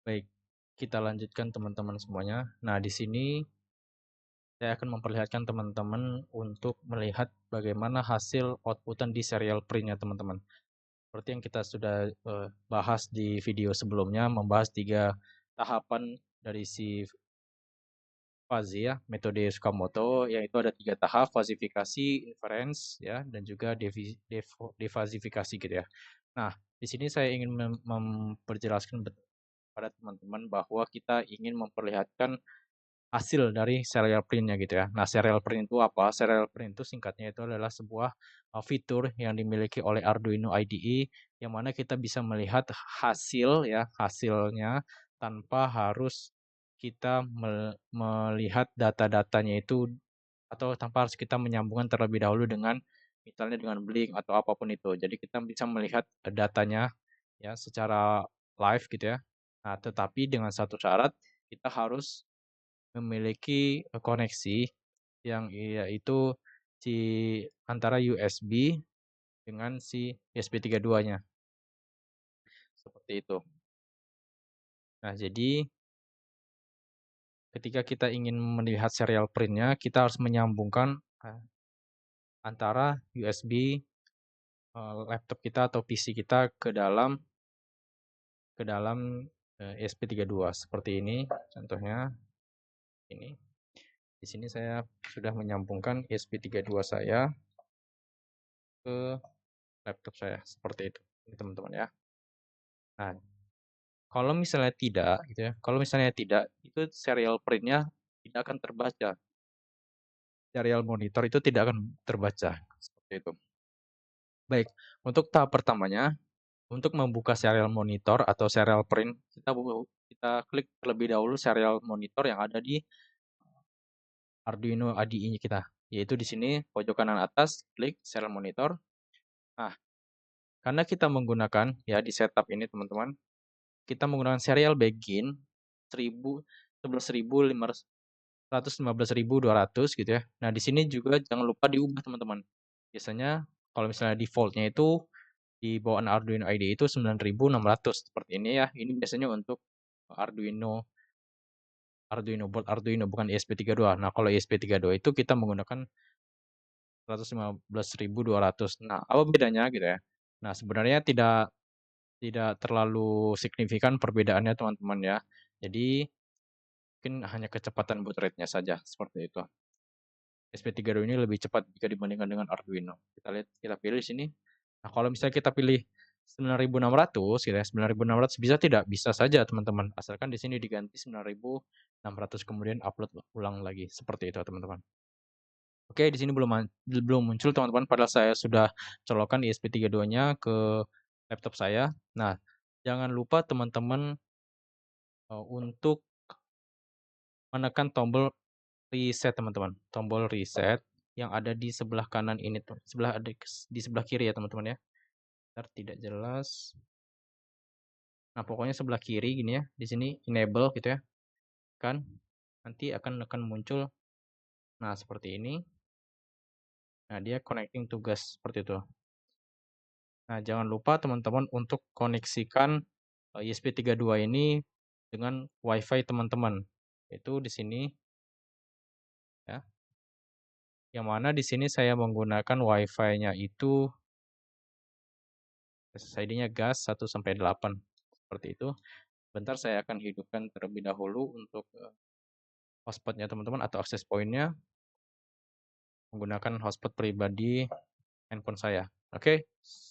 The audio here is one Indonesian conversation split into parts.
Baik, kita lanjutkan teman-teman semuanya. Nah, di sini saya akan memperlihatkan teman-teman untuk melihat bagaimana hasil outputan di serial print-nya teman-teman. Seperti yang kita sudah bahas di video sebelumnya, membahas 3 tahapan dari si fuzzy ya, metode Tsukamoto, yaitu ada 3 tahap, fazifikasi, inference, ya, dan juga defazifikasi gitu ya. Nah, di sini saya ingin memperjelaskan pada teman-teman bahwa kita ingin memperlihatkan hasil dari serial print-nya gitu ya. Nah, serial print itu apa? Serial print itu singkatnya itu adalah sebuah fitur yang dimiliki oleh Arduino IDE yang mana kita bisa melihat hasil ya, hasilnya tanpa harus kita melihat data-datanya itu atau tanpa harus kita menyambungkan terlebih dahulu dengan misalnya dengan Blink atau apapun itu. Jadi kita bisa melihat datanya ya secara live gitu ya. Nah, tetapi dengan satu syarat kita harus memiliki koneksi yang yaitu si antara USB dengan si ESP32-nya. Seperti itu. Nah, jadi ketika kita ingin melihat serial print-nya, kita harus menyambungkan antara USB laptop kita atau PC kita ke dalam ESP32 seperti ini. Contohnya ini. Di sini saya sudah menyambungkan ESP32 saya ke laptop saya seperti itu. Ini teman-teman ya. Nah, kalau misalnya tidak gitu ya, kalau misalnya tidak, itu serial print-nya tidak akan terbaca. Serial monitor itu tidak akan terbaca, seperti itu. Baik, untuk tahap pertamanya, untuk membuka serial monitor atau serial print, kita klik terlebih dahulu serial monitor yang ada di Arduino IDE kita, yaitu di sini pojok kanan atas, klik serial monitor. Nah, karena kita menggunakan ya di setup ini teman-teman, kita menggunakan serial begin 115.200 gitu ya. Nah, di sini juga jangan lupa diubah teman-teman. Biasanya kalau misalnya defaultnya itu di bawaan Arduino IDE itu 9.600 seperti ini ya. Ini biasanya untuk Arduino Arduino board Arduino bukan ESP32. Nah, kalau ESP32 itu kita menggunakan 115.200. Nah, apa bedanya gitu ya? Nah, sebenarnya tidak tidak terlalu signifikan perbedaannya teman-teman ya. Jadi mungkin hanya kecepatan boot rate-nya saja seperti itu. SP32 ini lebih cepat jika dibandingkan dengan Arduino. Kita lihat, kita pilih di sini. Nah, kalau misalnya kita pilih 9.600 gitu ya, 9.600 bisa tidak? Bisa saja teman-teman. Asalkan di sini diganti 9.600 kemudian upload ulang lagi. Seperti itu teman-teman. Oke, di sini belum muncul teman-teman, padahal saya sudah colokan ESP32-nya ke laptop saya. Nah, jangan lupa teman-teman untuk menekan tombol reset teman-teman. Tombol reset yang ada di sebelah kanan ini tuh. Di sebelah kiri ya teman-teman ya. Ntar tidak jelas. Nah, pokoknya sebelah kiri gini ya. Di sini enable gitu ya. Kan nanti akan muncul nah seperti ini. Nah, dia connecting tugas seperti itu. Nah, jangan lupa teman-teman untuk koneksikan ESP32 ini dengan WiFi teman-teman. Itu di sini ya. Yang mana di sini saya menggunakan WiFi-nya itu SSID-nya gas 1 sampai 8 seperti itu. Bentar saya akan hidupkan terlebih dahulu untuk hotspot-nya teman-teman atau akses point-nya menggunakan hotspot pribadi handphone saya. Oke,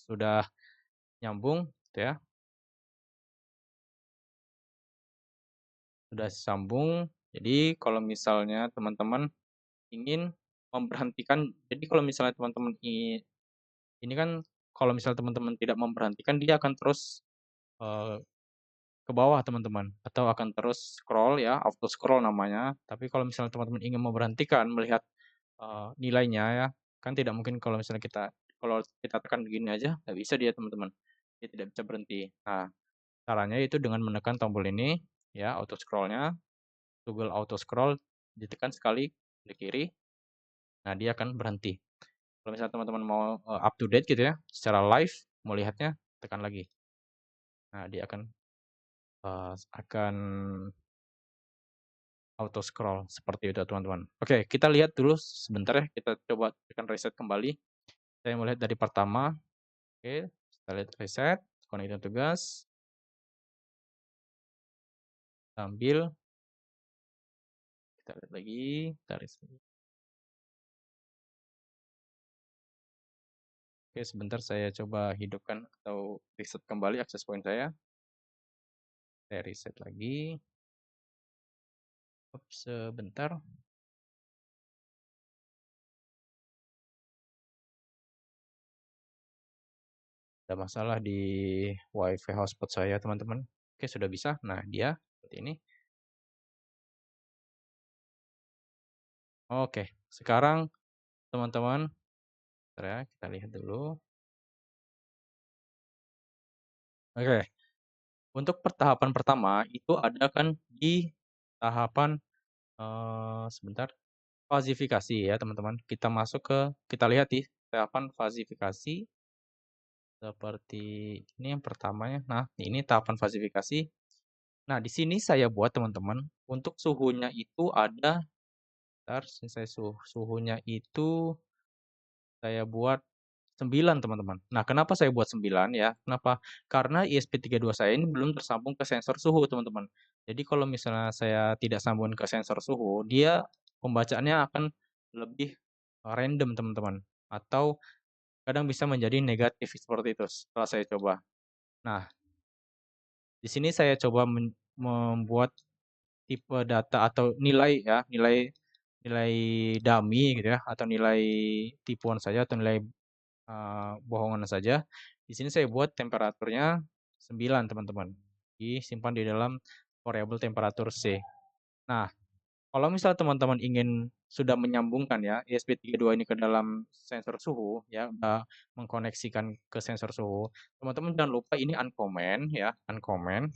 sudah nyambung gitu ya. Sudah sambung. Jadi kalau misalnya teman-teman ingin memberhentikan, jadi kalau misalnya teman-teman ini kan kalau misalnya teman-teman tidak memberhentikan dia akan terus ke bawah teman-teman atau akan terus scroll ya, auto scroll namanya. Tapi kalau misalnya teman-teman ingin memberhentikan melihat nilainya ya, kan tidak mungkin kalau kita tekan begini aja nggak bisa dia teman-teman. Dia tidak bisa berhenti. Nah, caranya itu dengan menekan tombol ini ya, auto scroll-nya, toggle auto scroll ditekan sekali klik kiri. Nah, dia akan berhenti. Kalau misalnya teman-teman mau up to date gitu ya, secara live mau lihatnya tekan lagi. Nah, dia akan akan auto scroll seperti itu teman-teman. Oke, kita lihat dulu sebentar ya, kita coba tekan reset kembali. Saya melihat dari pertama, oke, kita lihat reset, koneksi tugas, sambil kita lihat lagi, kita reset. Oke, sebentar saya coba hidupkan atau reset kembali akses point saya. Saya reset lagi. Sebentar. Ada masalah di WiFi hotspot saya, teman-teman. Oke, sudah bisa. Nah, dia seperti ini. Oke, sekarang teman-teman, ya, kita lihat dulu. Oke, untuk tahapan pertama itu ada kan di tahapan sebentar, fasifikasi ya teman-teman. Kita lihat di tahapan fasifikasi seperti ini yang pertamanya. Nah, ini tahapan fasifikasi. Nah, di sini saya buat teman-teman, untuk suhunya itu ada, bentar, suhunya itu saya buat 9 teman-teman. Nah, kenapa saya buat 9 ya? Kenapa? Karena ESP32 saya ini belum tersambung ke sensor suhu, teman-teman. Jadi kalau misalnya saya tidak sambung ke sensor suhu, dia pembacaannya akan lebih random, teman-teman. Atau kadang bisa menjadi negatif seperti itu setelah saya coba. Nah, di sini saya coba membuat tipe data atau nilai ya, nilai dummy gitu ya, atau nilai tipuan saja atau nilai bohongan saja. Di sini saya buat temperaturnya 9 teman-teman. Disimpan di dalam variabel temperatur C. Nah, kalau misal teman-teman ingin sudah menyambungkan ya ESP32 ini ke dalam sensor suhu ya, mengkoneksikan ke sensor suhu, teman-teman jangan lupa ini uncomment ya, uncomment.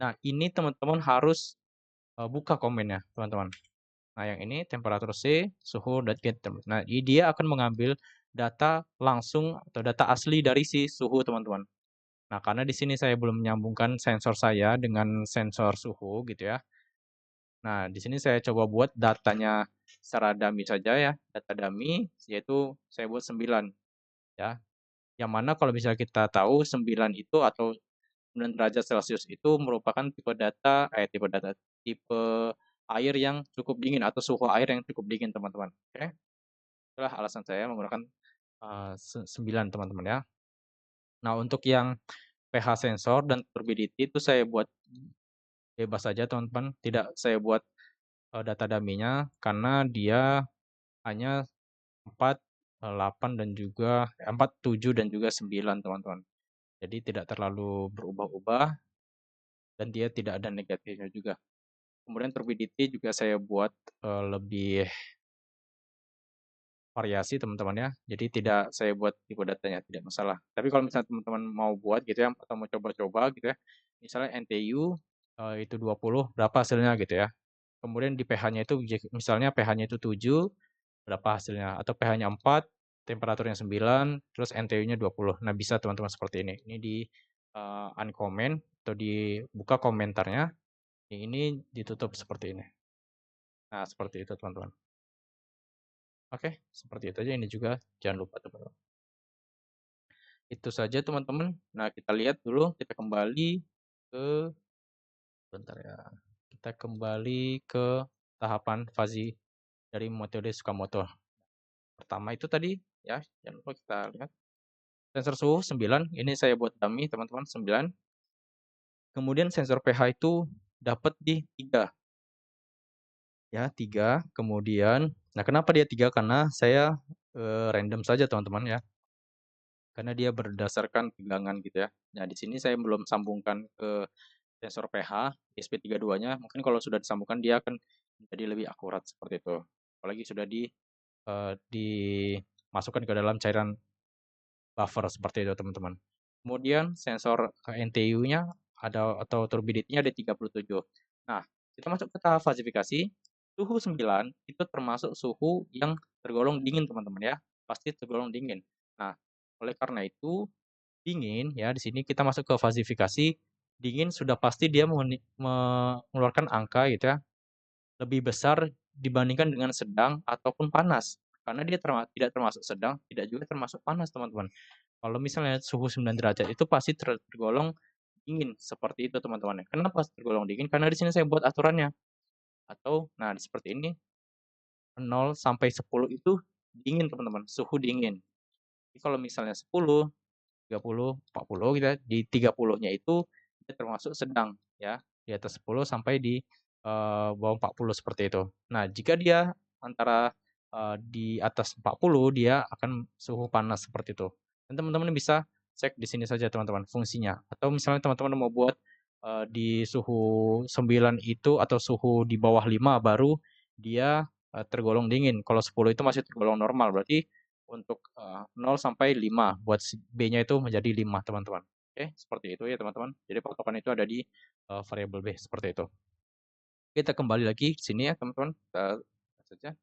Nah, ini teman-teman harus buka komennya, teman-teman. Nah, yang ini temperatur C, suhu, dan get. Nah, dia akan mengambil data langsung atau data asli dari si suhu, teman-teman. Nah, karena di sini saya belum menyambungkan sensor saya dengan sensor suhu gitu ya. Nah, di sini saya coba buat datanya secara dummy saja ya, data dummy yaitu saya buat 9 ya. Yang mana kalau misalnya kita tahu 9 itu atau 9 derajat Celcius itu merupakan tipe air yang cukup dingin atau suhu air yang cukup dingin, teman-teman. Oke. Itulah alasan saya menggunakan 9, teman-teman ya. Nah, untuk yang pH sensor dan turbidity itu saya buat bebas saja, teman-teman. Tidak saya buat data dummy-nya karena dia hanya 4, 8 dan juga 4, 7 dan juga 9, teman-teman. Jadi tidak terlalu berubah-ubah dan dia tidak ada negatifnya juga. Kemudian turbidity juga saya buat lebih variasi, teman-teman ya. Jadi tidak saya buat tipe datanya, tidak masalah. Tapi kalau misalnya teman-teman mau buat gitu ya, atau mau coba-coba gitu ya, misalnya NTU itu 20, berapa hasilnya gitu ya. Kemudian di pH-nya itu misalnya pH-nya itu 7, berapa hasilnya, atau pH-nya 4, temperaturnya 9, terus NTU-nya 20. Nah, bisa teman-teman seperti ini. Ini di uncomment atau dibuka komentarnya, ini ditutup seperti ini. Nah, seperti itu teman-teman. Oke, seperti itu aja. Ini juga jangan lupa teman-teman. Itu saja teman-teman. Nah, kita lihat dulu, kita kembali ke, bentar ya, kita kembali ke tahapan fuzzy dari metode Tsukamoto. Pertama itu tadi, ya, jangan lupa kita lihat. Sensor suhu 9, ini saya buat dummy teman-teman, 9. Kemudian sensor pH itu dapat di 3. Ya, 3. Kemudian, nah kenapa dia 3? Karena saya random saja teman-teman ya. Karena dia berdasarkan tegangan gitu ya. Nah, di sini saya belum sambungkan ke sensor pH, ESP32-nya, mungkin kalau sudah disambungkan dia akan menjadi lebih akurat seperti itu. Apalagi sudah dimasukkan ke dalam cairan buffer seperti itu, teman-teman. Kemudian sensor NTU-nya atau turbidity-nya ada 37. Nah, kita masuk ke tahap fasifikasi. Suhu 9 itu termasuk suhu yang tergolong dingin, teman-teman ya. Pasti tergolong dingin. Nah, oleh karena itu dingin ya, di sini kita masuk ke fasifikasi dingin sudah pasti dia mengeluarkan angka gitu ya, lebih besar dibandingkan dengan sedang ataupun panas. Karena dia tidak termasuk sedang, tidak juga termasuk panas, teman-teman. Kalau misalnya suhu 9 derajat itu pasti tergolong dingin, seperti itu teman-teman ya. Kenapa tergolong dingin? Karena di sini saya buat aturannya. Atau, nah seperti ini, 0 sampai 10 itu dingin teman-teman, suhu dingin. Jadi kalau misalnya 10, 30, 40 gitu ya, di 30-nya itu dia termasuk sedang ya, di atas 10 sampai di bawah 40 seperti itu. Nah, jika dia antara di atas 40 dia akan suhu panas seperti itu. Dan teman-teman bisa cek di sini saja teman-teman fungsinya. Atau misalnya teman-teman mau buat di suhu 9 itu atau suhu di bawah 5 baru dia tergolong dingin. Kalau 10 itu masih tergolong normal. Berarti untuk 0 sampai 5 buat B-nya itu menjadi 5 teman-teman. Oke, seperti itu ya teman-teman. Jadi patokan itu ada di variabel B seperti itu. Kita kembali lagi ke sini ya teman-teman. Kita saja.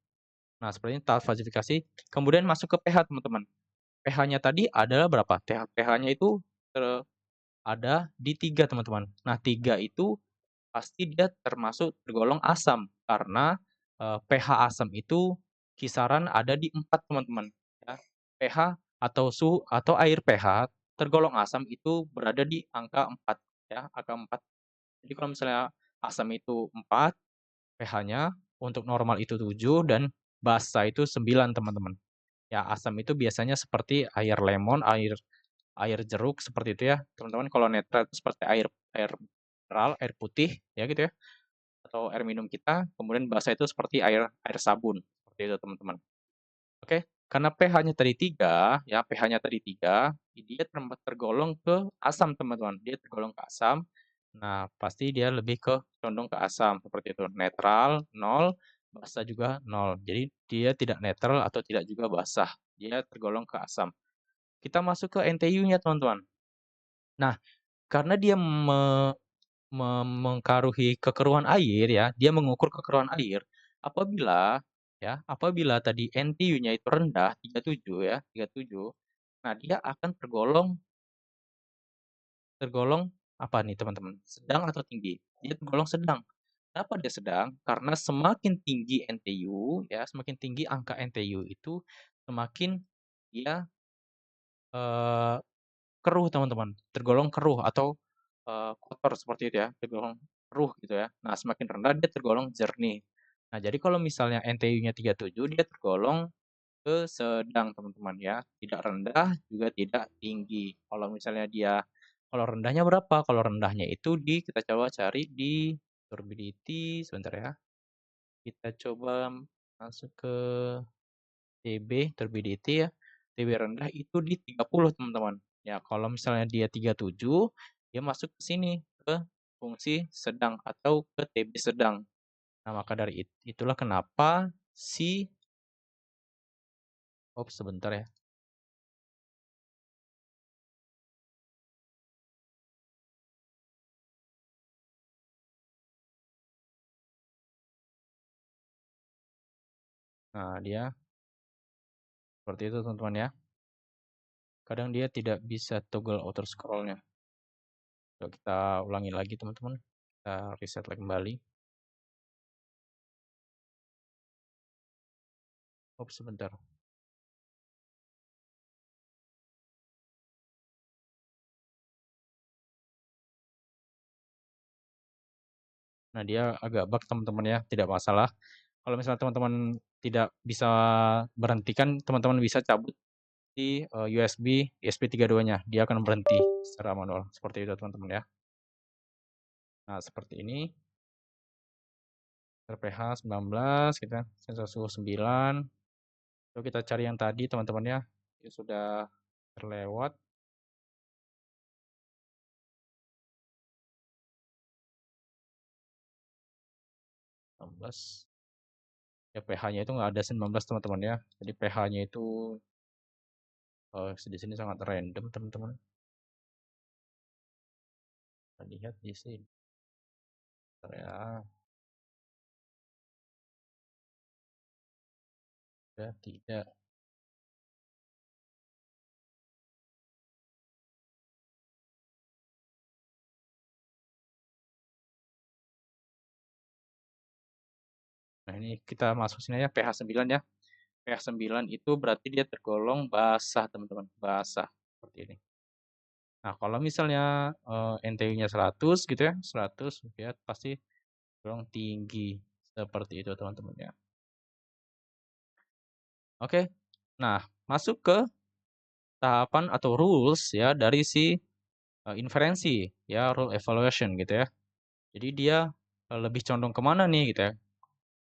Nah, sepertinya tahap falsifikasi. Kemudian masuk ke pH teman-teman. pH-nya tadi adalah berapa? pH-nya itu ada di 3 teman-teman. Nah, 3 itu pasti dia tergolong asam karena pH asam itu kisaran ada di 4 teman-teman ya. pH atau suhu atau air pH tergolong asam itu berada di angka 4 ya, angka 4. Jadi kalau misalnya asam itu 4, pH-nya untuk normal itu 7 dan basa itu 9 teman-teman. Ya, asam itu biasanya seperti air lemon, air air jeruk seperti itu ya. Teman-teman kalau netral itu seperti air air mineral, air putih ya gitu ya atau air minum kita, kemudian basa itu seperti air air sabun, seperti itu teman-teman. Oke, karena pH-nya tadi 3 ya, pH-nya tadi 3 dia tergolong ke asam teman-teman, dia tergolong ke asam. Nah, pasti dia lebih ke condong ke asam, seperti itu. Netral 0, basa juga 0. Jadi dia tidak netral atau tidak juga basah, dia tergolong ke asam. Kita masuk ke NTU-nya teman-teman. Nah, karena dia mengkaruhi kekeruhan air ya, dia mengukur kekeruhan air. Apabila apabila tadi NTU-nya itu rendah 37 ya, 37. Nah, dia akan tergolong tergolong apa nih teman-teman? Sedang atau tinggi? Dia tergolong sedang. Kenapa dia sedang? Karena semakin tinggi NTU ya, semakin tinggi angka NTU itu semakin dia eee keruh teman-teman, tergolong keruh atau, kotor seperti itu ya, tergolong keruh gitu ya. Nah, semakin rendah dia tergolong jernih. Nah, jadi kalau misalnya NTU-nya 37 dia tergolong ke sedang teman-teman ya, tidak rendah juga tidak tinggi. Kalau rendahnya berapa? Kalau rendahnya itu kita coba cari di turbidity sebentar ya, kita coba masuk ke TB, turbidity ya, TB rendah itu di 30 teman-teman. Ya kalau misalnya dia 37, dia masuk ke sini, ke fungsi sedang atau ke TB sedang. Nah maka dari itulah kenapa sebentar ya. Nah dia seperti itu teman-teman ya. Kadang dia tidak bisa toggle auto scroll-nya. Coba kita ulangi lagi teman-teman. Kita reset lagi kembali. Sebentar. Nah, dia agak bug teman-teman ya, tidak masalah. Kalau misalnya teman-teman tidak bisa berhentikan, teman-teman bisa cabut di USB 3.2-nya. Dia akan berhenti secara manual. Seperti itu teman-teman ya. Nah, seperti ini. pH 19, kita sensor suhu 9. Lalu kita cari yang tadi teman-teman ya. Ini sudah terlewat. 19. Ya pH-nya itu nggak ada 19 teman-teman ya. Jadi pH-nya itu di sini sangat random teman-teman. Kita lihat di sini. Ya, tidak. ini kita masuk sini aja pH 9 ya. pH 9 itu berarti dia tergolong basah, teman-teman, basah, seperti ini. Nah, kalau misalnya, NTU-nya 100 gitu ya, 100 dia pasti tergolong tinggi, seperti itu teman-teman ya. Oke, nah masuk ke tahapan atau rules ya dari si, inferensi ya, rule evaluation gitu ya. Jadi dia, lebih condong ke mana nih gitu ya,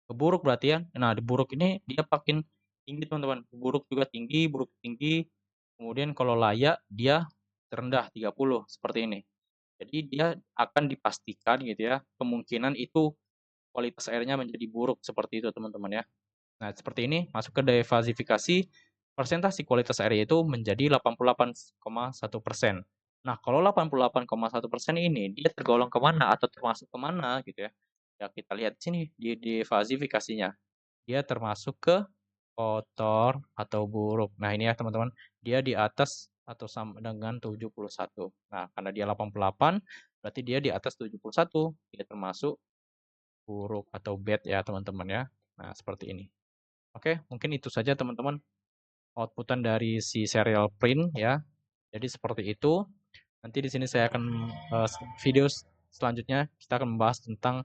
ke buruk berarti ya. Nah, di buruk ini dia makin tinggi teman-teman, buruk juga tinggi, buruk tinggi, kemudian kalau layak dia terendah 30 seperti ini. Jadi dia akan dipastikan gitu ya, kemungkinan itu kualitas airnya menjadi buruk seperti itu teman-teman ya. Nah, seperti ini masuk ke defasifikasi, persentase kualitas air itu menjadi 88,1%. Nah, kalau 88,1% ini dia tergolong ke mana atau termasuk ke mana gitu ya. Ya kita lihat sini di defasifikasinya. Dia termasuk ke kotor atau buruk. Nah, ini ya teman-teman, dia di atas atau sama dengan 71. Nah, karena dia 88, berarti dia di atas 71. Dia termasuk buruk atau bad ya teman-teman ya. Nah, seperti ini. Oke, mungkin itu saja teman-teman outputan dari si serial print ya. Jadi seperti itu. Nanti di sini saya akan video selanjutnya kita akan membahas tentang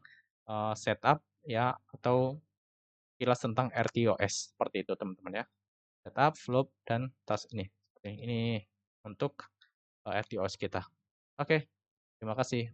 setup ya atau kilas tentang RTOS seperti itu teman-teman ya. Setup, flow dan task ini. Ini untuk RTOS kita. Oke, terima kasih.